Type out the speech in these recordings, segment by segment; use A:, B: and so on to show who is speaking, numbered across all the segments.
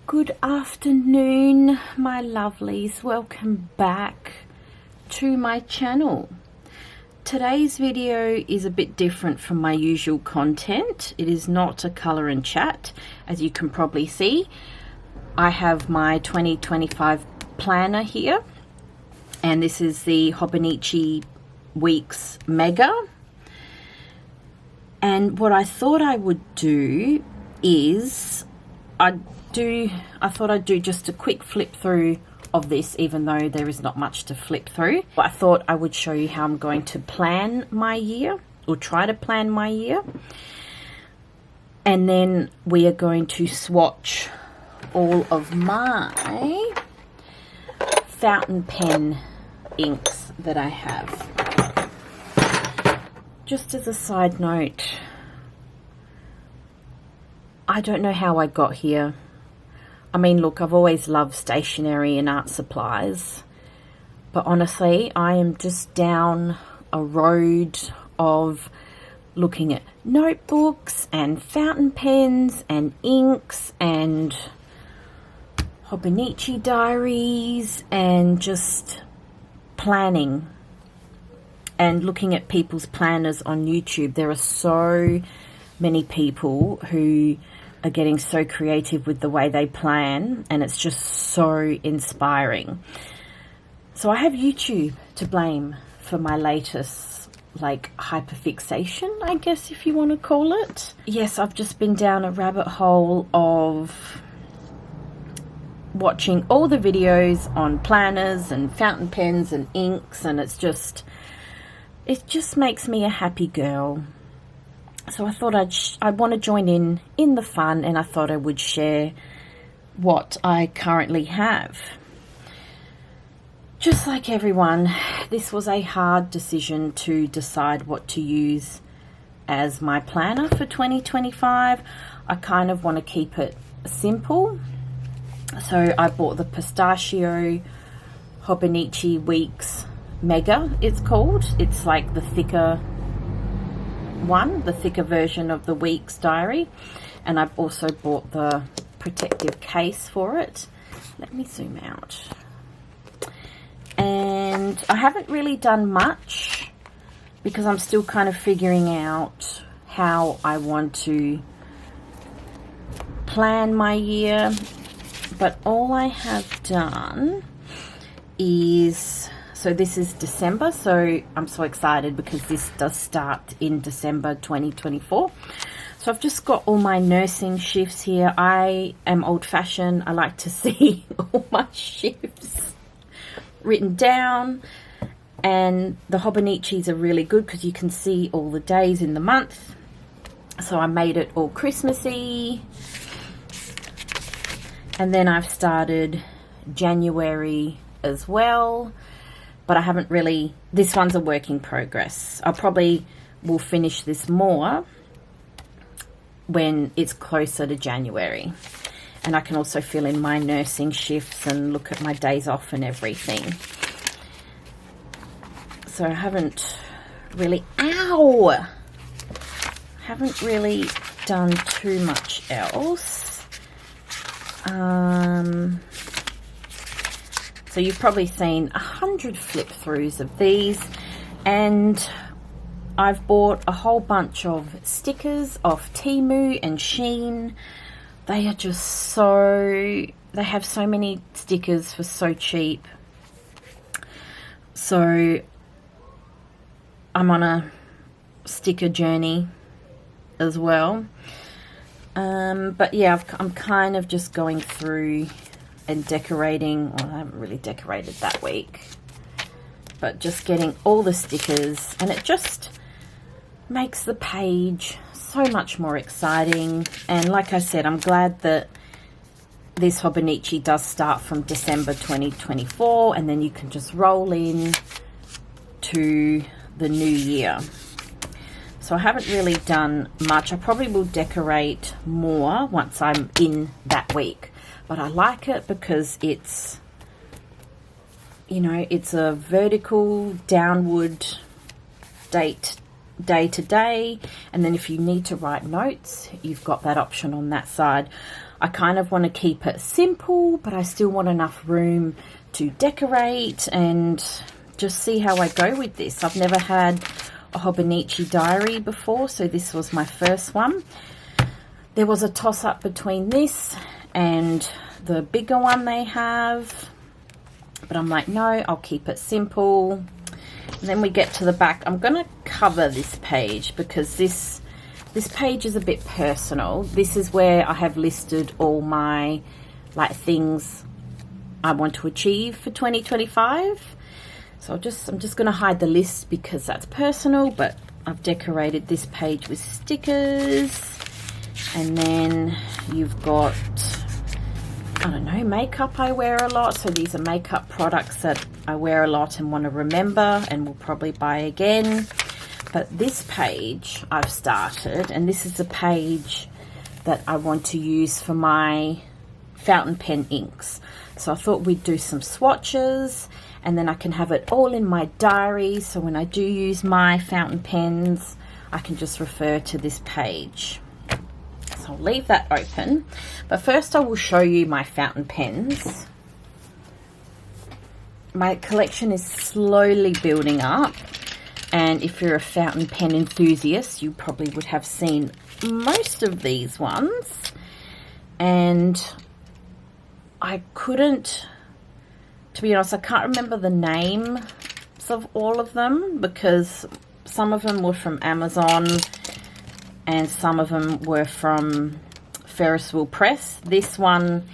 A: Good afternoon, my lovelies. Welcome back to my channel. Today's video is a bit different from my usual content. It is not a colour and chat, as you can probably see. I have my 2025 planner here, and this is the Hobinichi Weeks Mega. And what I thought I would do is I thought I'd do just a quick flip through of this, even though there is not much to flip through. But I thought I would show you how I'm going to plan my year, or try to plan my year. And then we are going to swatch all of my fountain pen inks that I have. Just as a side note, I don't know how I got here. I mean, look, I've always loved stationery and art supplies, but honestly, I am just down a road of looking at notebooks and fountain pens and inks and Hobinichi diaries and just planning and looking at people's planners on YouTube. There are so many people who are getting so creative with the way they plan, and it's just so inspiring. So I have YouTube to blame for my latest hyperfixation, I guess, if you want to call it. Yes, I've just been down a rabbit hole of watching all the videos on planners and fountain pens and inks, and it just makes me a happy girl. So I thought I want to join in the fun, and I thought I would share what I currently have. Just like everyone, this was a hard decision to decide what to use as my planner for 2025. I kind of want to keep it simple. So I bought the Pistachio Hobinichi Weeks Mega, it's called. It's like the thicker version of the Weeks diary, and I've also bought the protective case for it. Let me zoom out. And I haven't really done much because I'm still kind of figuring out how I want to plan my year, but all I have done is, so this is December, so I'm so excited because this does start in December 2024. So I've just got all my nursing shifts here. I am old-fashioned. I like to see all my shifts written down, and the Hobinichis are really good because you can see all the days in the month. So I made it all Christmassy, and then I've started January as well. But I haven't really, this one's a work in progress. I probably will finish this more when it's closer to January. And I can also fill in my nursing shifts and look at my days off and everything. So I haven't really, haven't really done too much else. So you've probably seen 100 flip throughs of these, and I've bought a whole bunch of stickers off Temu and Shein. They are just so, they have so many stickers for so cheap. So I'm on a sticker journey as well. But yeah, I'm kind of just going through and decorating. Well, I haven't really decorated that week, but just getting all the stickers, and it just makes the page so much more exciting. And like I said, I'm glad that this Hobinichi does start from December 2024, and then you can just roll in to the new year. So I haven't really done much. I probably will decorate more once I'm in that week. But I like it because it's, you know, it's a vertical downward date day to day, and then if you need to write notes, you've got that option on that side. I kind of want to keep it simple, but I still want enough room to decorate and just see how I go with this. I've never had a Hobinichi diary before, so this was my first one. There was a toss-up between this and the bigger one they have, but I'm like, no, I'll keep it simple. And then we get to the back. I'm going to cover this page because this page is a bit personal. This is where I have listed all my like things I want to achieve for 2025. So I'm just going to hide the list because that's personal, but I've decorated this page with stickers. And then you've got, I don't know, makeup I wear a lot. So these are makeup products that I wear a lot and want to remember and will probably buy again. But this page I've started, and this is the page that I want to use for my fountain pen inks. So I thought we'd do some swatches, and then I can have it all in my diary. So when I do use my fountain pens, I can just refer to this page. So I'll leave that open. But first I will show you my fountain pens. My collection is slowly building up. And if you're a fountain pen enthusiast, you probably would have seen most of these ones. And I couldn't, to be honest, I can't remember the names of all of them because some of them were from Amazon and some of them were from Ferris Wheel Press. This one,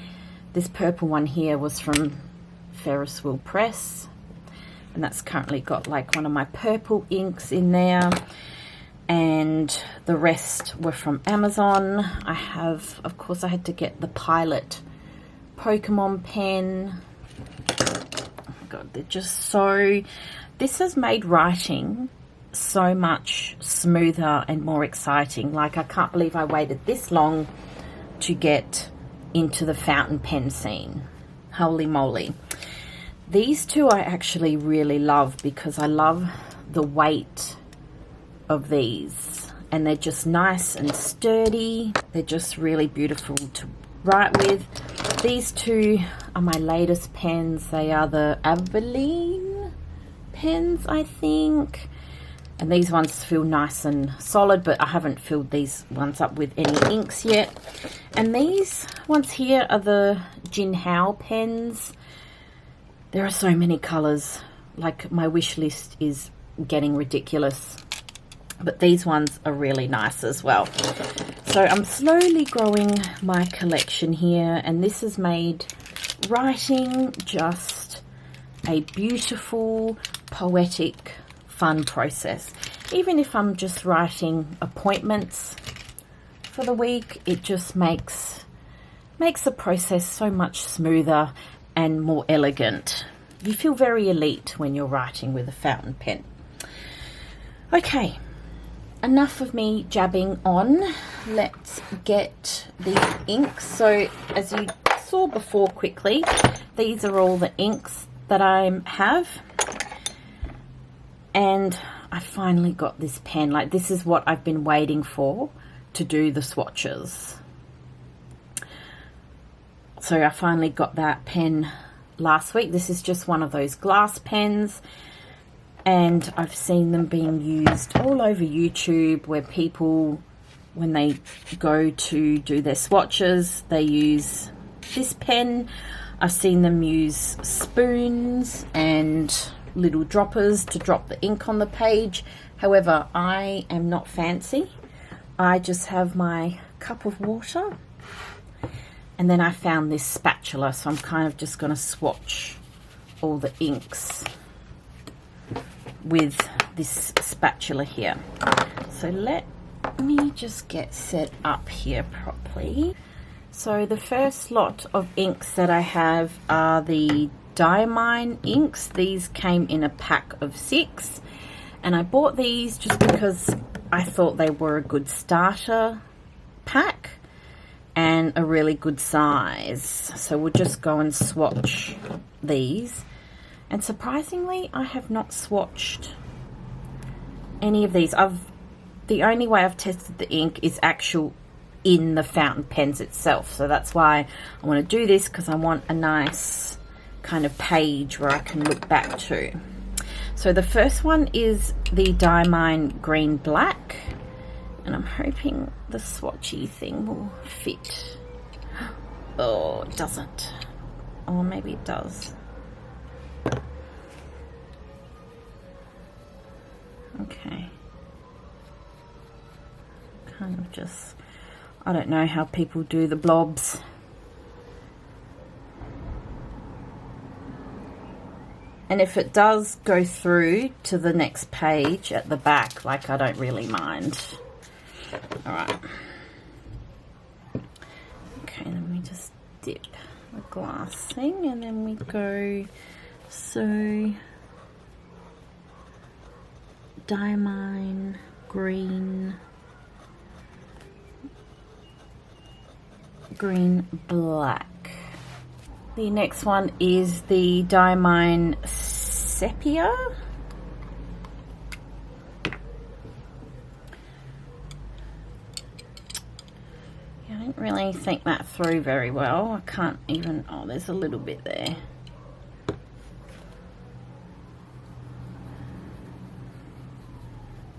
A: this purple one here was from Ferris Wheel Press. And that's currently got like one of my purple inks in there. And the rest were from Amazon. I have, of course, I had to get the Pilot Pokemon pen. Oh my God, they're just so... This has made writing so much smoother and more exciting. Like, I can't believe I waited this long to get into the fountain pen scene. Holy moly. These two I actually really love because I love the weight of these, and they're just nice and sturdy. They're just really beautiful to write with. These two are my latest pens. They are the Aveline pens, I think. And these ones feel nice and solid, but I haven't filled these ones up with any inks yet. And these ones here are the Jinhao pens. There are so many colors. Like, my wish list is getting ridiculous. But these ones are really nice as well. So I'm slowly growing my collection here, and this has made writing just a beautiful, poetic, fun process. Even if I'm just writing appointments for the week, it just makes the process so much smoother and more elegant. You feel very elite when you're writing with a fountain pen. Okay, enough of me jabbing on. Let's get the inks. So as you saw before quickly, these are all the inks that I have. And I finally got this pen. Like, this is what I've been waiting for to do the swatches. So I finally got that pen last week. This is just one of those glass pens, and I've seen them being used all over YouTube where people, when they go to do their swatches, they use this pen. I've seen them use spoons and little droppers to drop the ink on the page. However, I am not fancy. I just have my cup of water, and then I found this spatula, so I'm kind of just going to swatch all the inks with this spatula here. So let me just get set up here properly. So the first lot of inks that I have are the Diamine inks. These came in a pack of 6, and I bought these just because I thought they were a good starter pack and a really good size. So we'll just go and swatch these. And surprisingly, I have not swatched any of these. The only way I've tested the ink is actual in the fountain pens itself. So that's why I want to do this, because I want a nice kind of page where I can look back to. So the first one is the Diamine Green Black, and I'm hoping the swatchy thing will fit. Oh, it doesn't. Or maybe it does. Okay. Kind of just, I don't know how people do the blobs. And if it does go through to the next page at the back, like, I don't really mind. All right. Okay, then we just dip the glass thing, and then we go, so Diamine Green Black. The next one is the Diamine Sepia. Yeah, I didn't really think that through very well. I can't even, oh, there's a little bit there.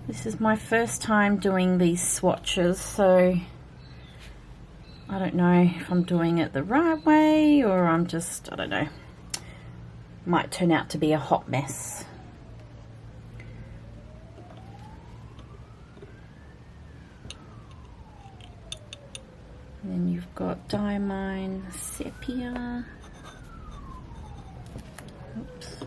A: This is my first time doing these swatches, so I don't know if I'm doing it the right way, or I'm just, I don't know. Might turn out to be a hot mess. And then you've got Diamine Sepia. Oops.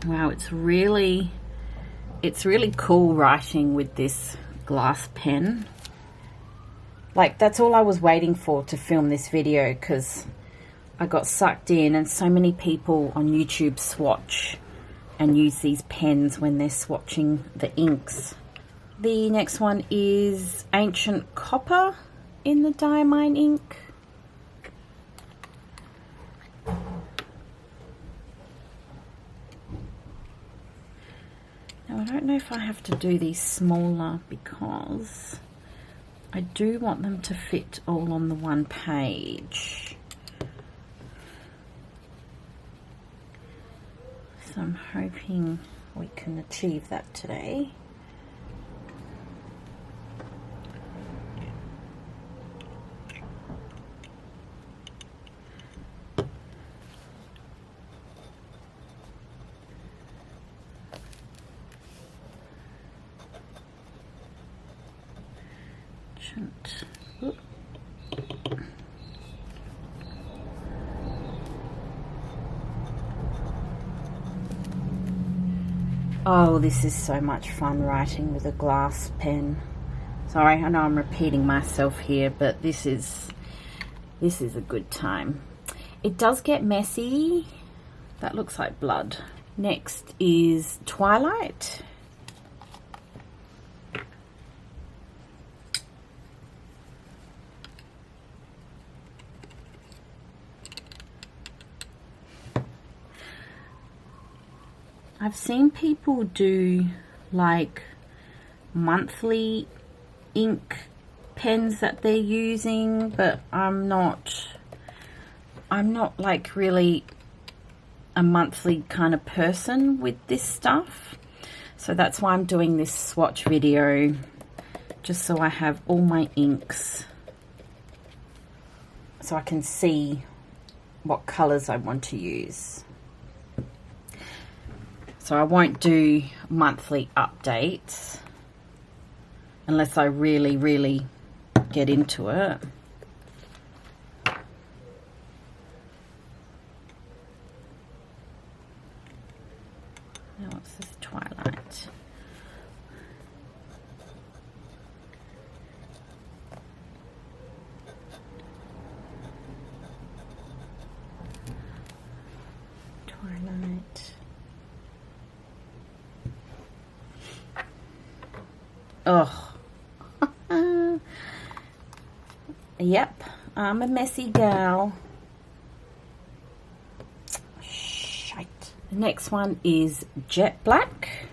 A: Wow, it's really cool writing with this glass pen. Like, that's all I was waiting for to film this video, because I got sucked in, and so many people on YouTube swatch and use these pens when they're swatching the inks. The next one is Ancient Copper in the Diamine ink. Now, I don't know if I have to do these smaller, because I do want them to fit all on the one page. So I'm hoping we can achieve that today. Oh, this is so much fun writing with a glass pen. Sorry, I know I'm repeating myself here, but this is a good time. It does get messy. That looks like blood. Next is Twilight. I've seen people do like monthly ink pens that they're using, but I'm not like really a monthly kind of person with this stuff. So that's why I'm doing this swatch video, just so I have all my inks, so I can see what colors I want to use. So I won't do monthly updates unless I really, really get into it. Now what's this Twilight? Twilight. Oh, yep, I'm a messy gal. Shite. The next one is jet black.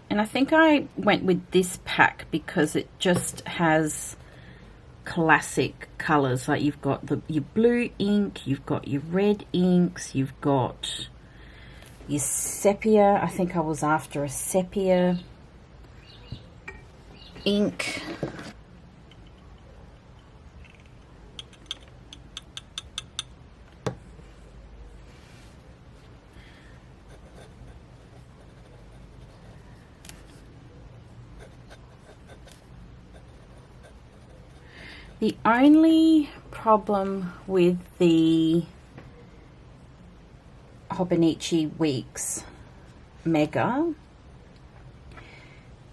A: And I think I went with this pack because it just has classic colors. Like you've got your blue ink, you've got your red inks, you've got your sepia. I think I was after a sepia ink. The only problem with the Hobinichi Weeks Mega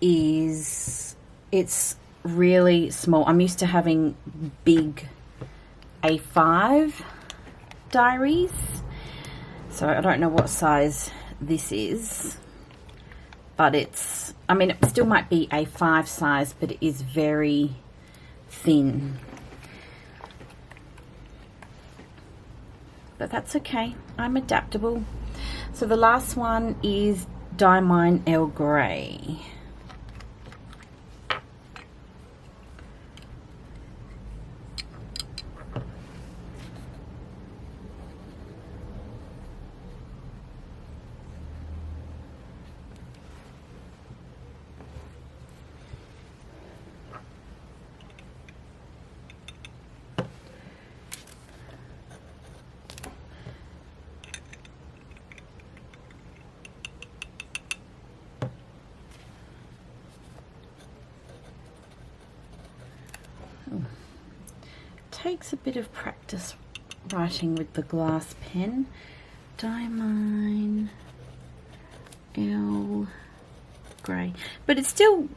A: is it's really small. I'm used to having big A5 diaries, so I don't know what size this is, but it's, I mean, it still might be A5 size, but it is very thin. But that's okay, I'm adaptable. So the last one is Diamine Earl Grey. Takes a bit of practice writing with the glass pen. Diamine Earl Grey, but it still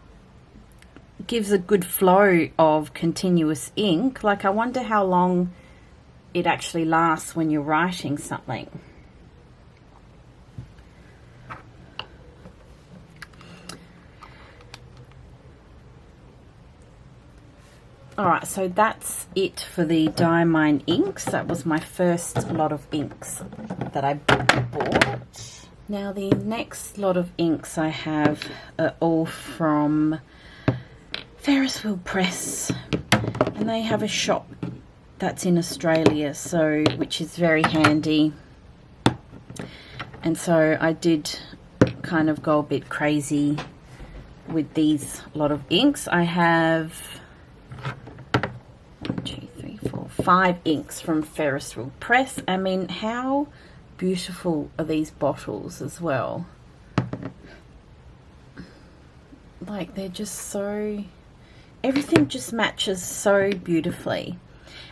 A: gives a good flow of continuous ink. Like, I wonder how long it actually lasts when you're writing something. Alright, so that's it for the Diamine inks. That was my first lot of inks that I bought. Now the next lot of inks I have are all from Ferris Wheel Press, and they have a shop that's in Australia, so which is very handy. And so I did kind of go a bit crazy with these lot of inks. I have 5 inks from Ferris Wheel Press. I mean, how beautiful are these bottles as well? Like, they're just so, everything just matches so beautifully.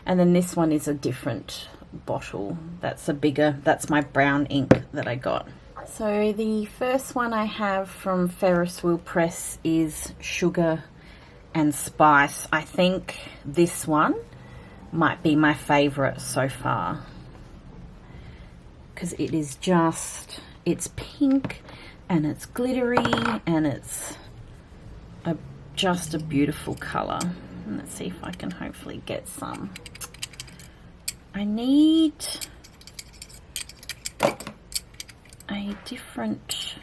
A: And then this one is a different bottle. That's a bigger, that's my brown ink that I got. So the first one I have from Ferris Wheel Press is Sugar and Spice. I think this one might be my favorite so far, because it is just, it's pink and it's glittery and it's just a beautiful color. And let's see if I can hopefully get some. I need a different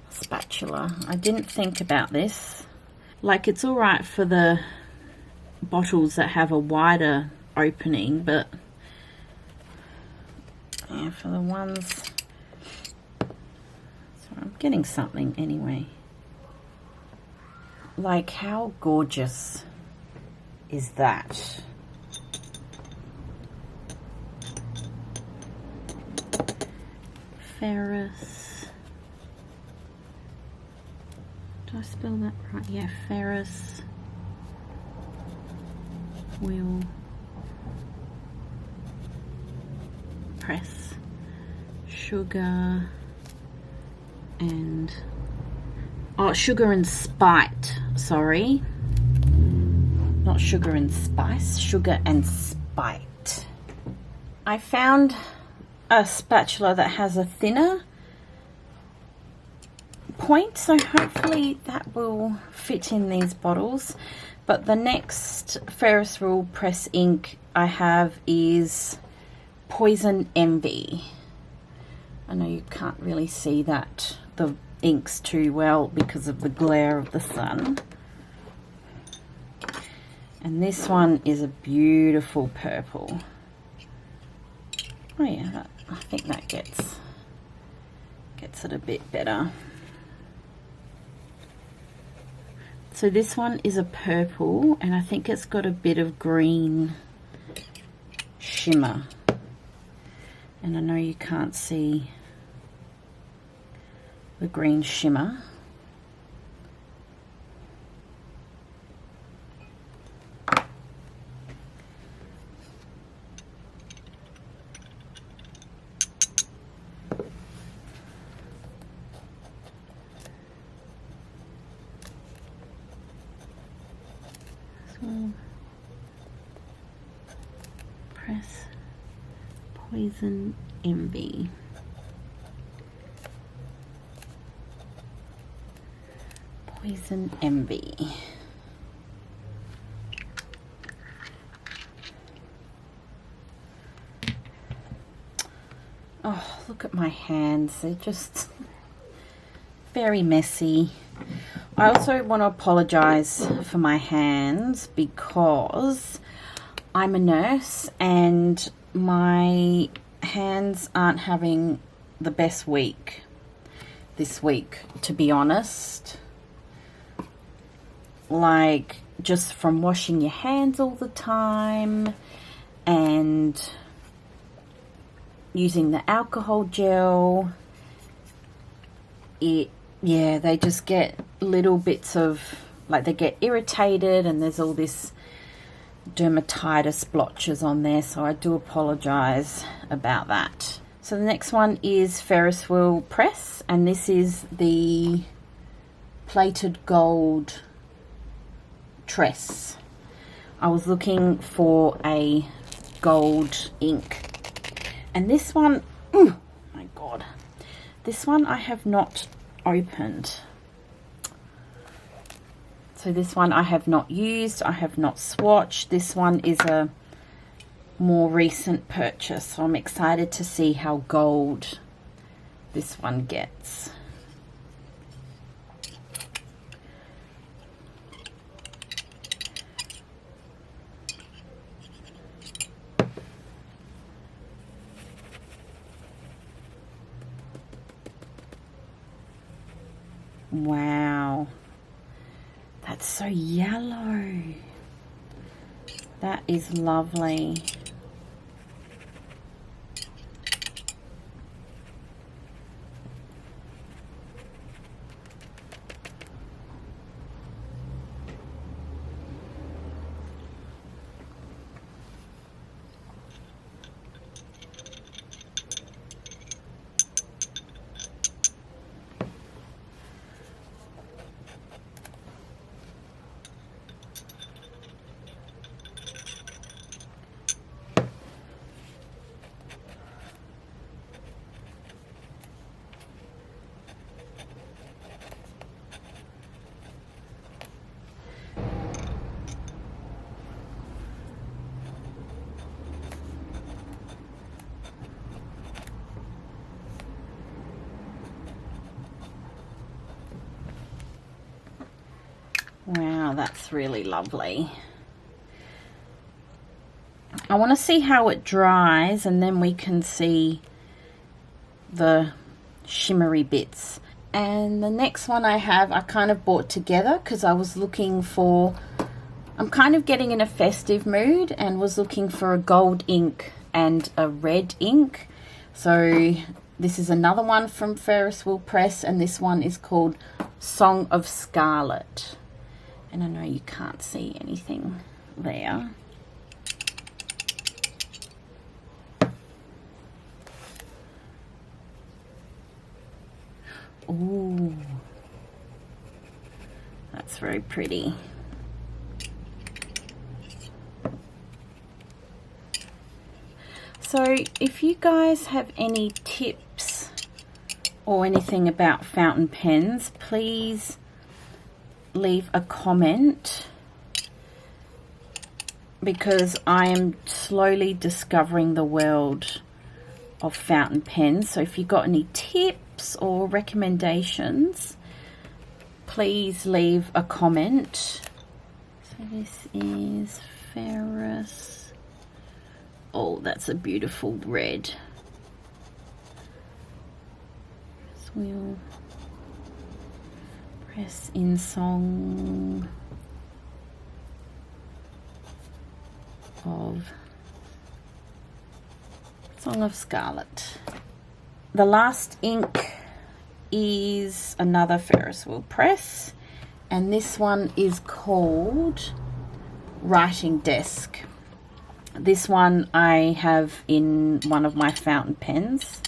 A: spatula. I didn't think about this. Like, it's all right for the bottles that have a wider opening, but yeah, for the ones, so I'm getting something anyway. Like, how gorgeous is that? Ferris, do I spell that right? Yeah, Ferris Wheel Press, Sugar and, oh, Sugar and Spite, sorry, not Sugar and Spice, Sugar and Spite. I found a spatula that has a thinner point, so hopefully that will fit in these bottles. But the next Ferris Wheel Press ink I have is Poison Envy. I know you can't really see that, the inks too well because of the glare of the sun. And this one is a beautiful purple. Oh yeah, I think that gets it a bit better. So this one is a purple, and I think it's got a bit of green shimmer. And I know you can't see the green shimmer. Press Poison Envy. Poison Envy. Oh, look at my hands. They're just very messy. I also want to apologize for my hands because I'm a nurse and my hands aren't having the best week this week, to be honest. Like, just from washing your hands all the time and using the alcohol gel, yeah, they just get little bits of, like, they get irritated and there's all this dermatitis blotches on there, so I do apologize about that. So the next one is Ferris Wheel Press, and this is the Plaited Gold Tress. I was looking for a gold ink, and this one, oh my god, this one I have not opened. So this one I have not used, I have not swatched. This one is a more recent purchase, so I'm excited to see how gold this one gets. Wow, that's so yellow. That is lovely. Wow, that's really lovely. I want to see how it dries and then we can see the shimmery bits. And the next one I have, I kind of bought together because I was looking for, I'm kind of getting in a festive mood and was looking for a gold ink and a red ink. So this is another one from Ferris Wheel Press, and this one is called Song of Scarlet. And I know you can't see anything there. Ooh, that's very pretty. So if you guys have any tips or anything about fountain pens, please leave a comment, because I am slowly discovering the world of fountain pens. So if you've got any tips or recommendations, please leave a comment. So this is Ferris. Oh, that's a beautiful red. So we'll press in Song of Scarlet. The last ink is another Ferris wheel press, and this one is called Writing Desk. This one I have in one of my fountain pens.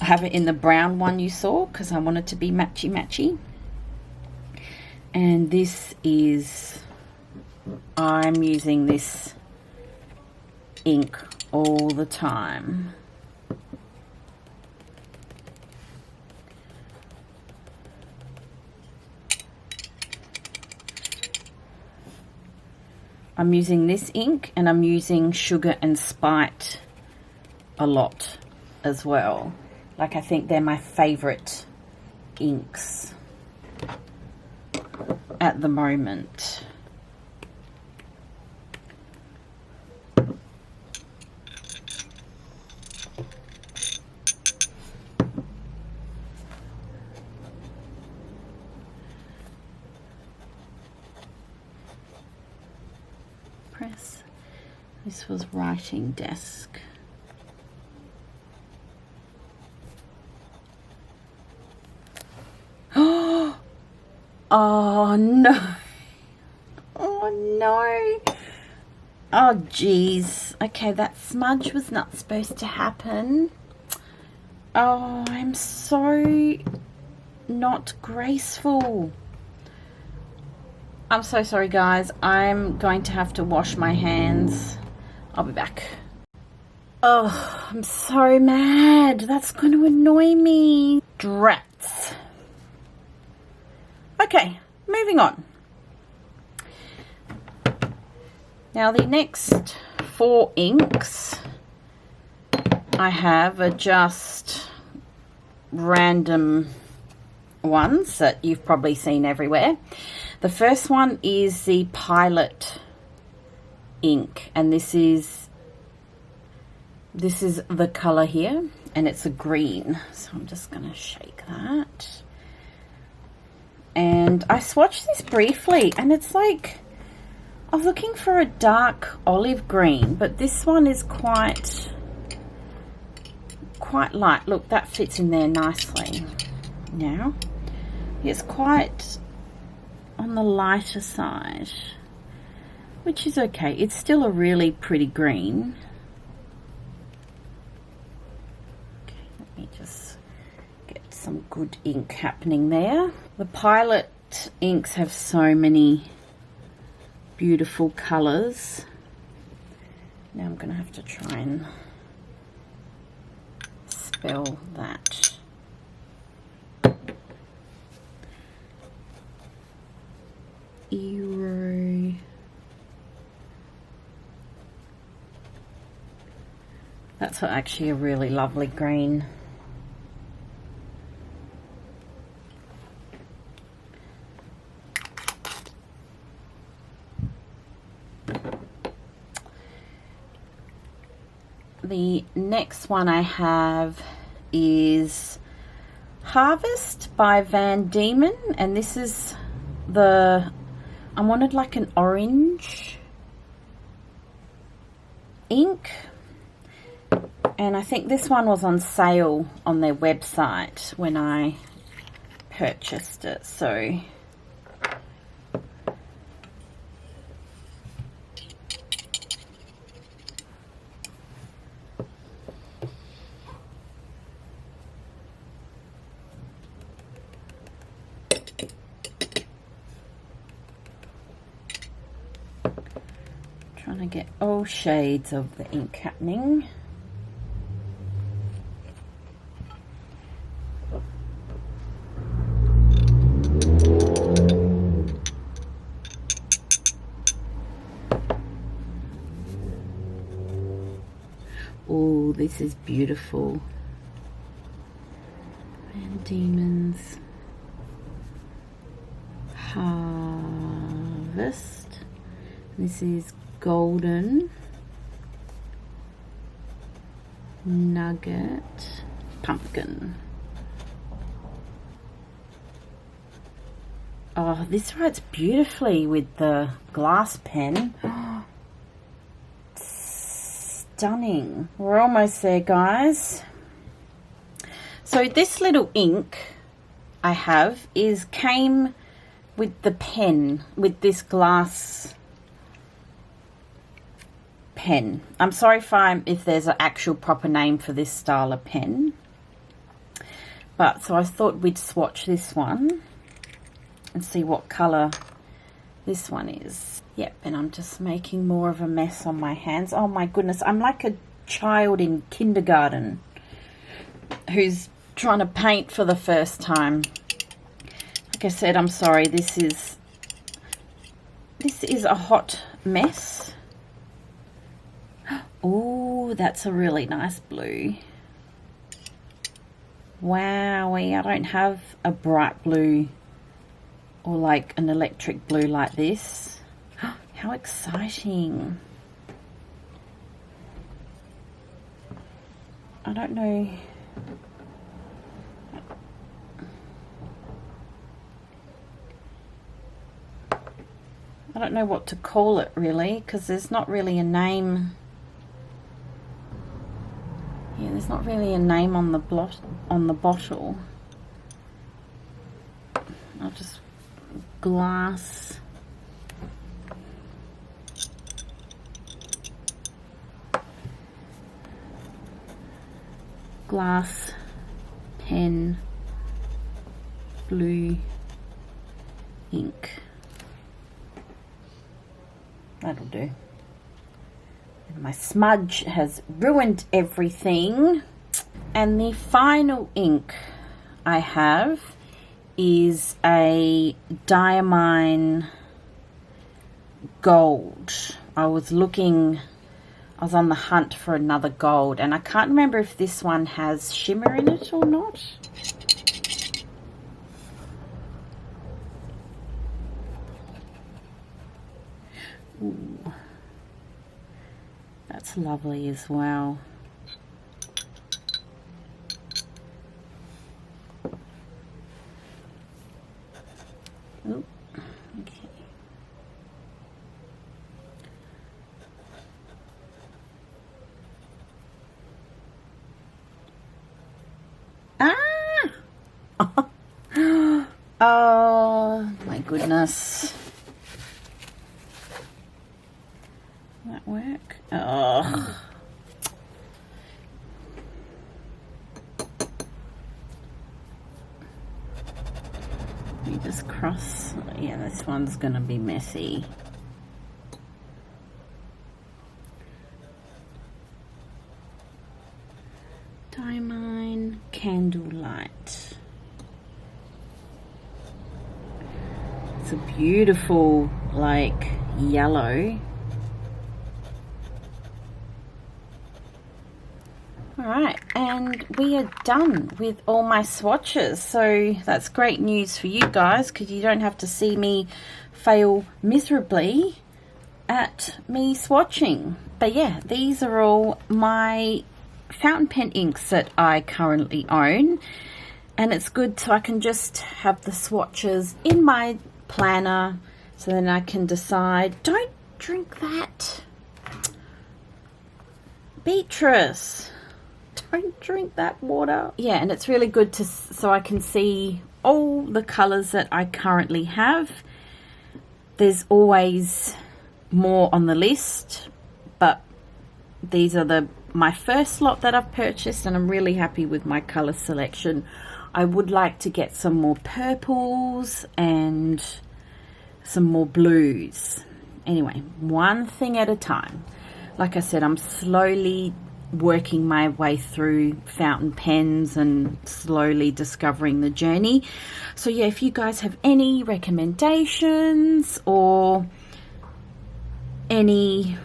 A: I have it in the brown one you saw because I want it to be matchy matchy. And this is, I'm using this ink all the time. I'm using this ink, and I'm using Sugar and Spite a lot as well. Like, I think they're my favorite inks at the moment. Press. This was Writing Desk. Oh no. Oh no. Oh geez. Okay, that smudge was not supposed to happen. Oh, I'm so not graceful. I'm so sorry guys. I'm going to have to wash my hands. I'll be back. Oh, I'm so mad. That's going to annoy me. Drats. Okay, moving on. Now the next 4 inks I have are just random ones that you've probably seen everywhere. The first one is the Pilot ink, and this is the color here, and it's a green. So I'm just going to shake that. And I swatched this briefly, and it's like, I was looking for a dark olive green, but this one is quite light. Look, that fits in there nicely. Now, it's quite on the lighter side, which is okay. It's still a really pretty green. Okay, let me just get some good ink happening there. The Pilot inks have so many beautiful colors. Now I'm going to have to try and spell that. Eero. That's actually a really lovely green. The next one I have is Harvest by Van Diemen, and this is I wanted like an orange ink, and I think this one was on sale on their website when I purchased it. So trying to get all shades of the ink happening. Oh, this is beautiful. And Demons. Harvest. This is Golden. Nugget. Pumpkin. Oh, this writes beautifully with the glass pen. Stunning. We're almost there, guys. So this little ink I have came with the pen, with this glass pen. I'm sorry if there's an actual proper name for this style of pen. But so I thought we'd swatch this one and see what colour this one is. Yep, and I'm just making more of a mess on my hands. Oh my goodness, I'm like a child in kindergarten who's trying to paint for the first time. Like I said, I'm sorry, this is a hot mess. Oh, that's a really nice blue. Wowee, I don't have a bright blue or like an electric blue like this. How exciting. I don't know. I don't know what to call it really, because there's not really a name. Yeah, there's not really a name on the bottle. I'll just glass pen blue ink. That'll do. And my smudge has ruined everything. And the final ink I have is a Diamine Gold. I was on the hunt for another gold, and I can't remember if this one has shimmer in it or not. Ooh, that's lovely as well. Ooh, okay. Ah! Oh my goodness. Will that work? Oh. You just cross. Yeah, this one's gonna be messy. Diamine Candlelight. It's a beautiful, like, yellow. Alright, and we are done with all my swatches. So that's great news for you guys, because you don't have to see me fail miserably at me swatching. But yeah, these are all my fountain pen inks that I currently own. And it's good so I can just have the swatches in my planner, so then I can decide. Don't drink that, Beatrice. Don't drink that water. Yeah, and it's really good so I can see all the colors that I currently have. There's always more on the list, but these are my first lot that I've purchased, and I'm really happy with my color selection. I would like to get some more purples and some more blues. Anyway, one thing at a time. Like I said, I'm slowly working my way through fountain pens and slowly discovering the journey. So yeah, if you guys have any recommendations or any,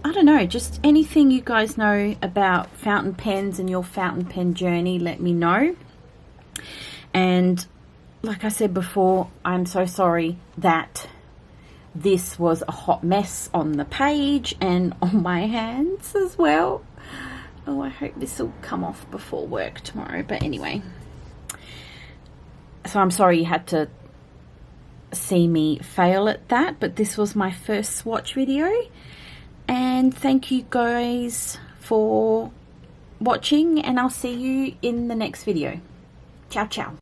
A: I don't know, just anything you guys know about fountain pens and your fountain pen journey, let me know. And like I said before, I'm so sorry that this was a hot mess on the page and on my hands as well. Oh, I hope this will come off before work tomorrow. But anyway, so I'm sorry you had to see me fail at that, but this was my first swatch video. And thank you guys for watching, and I'll see you in the next video. Ciao, ciao.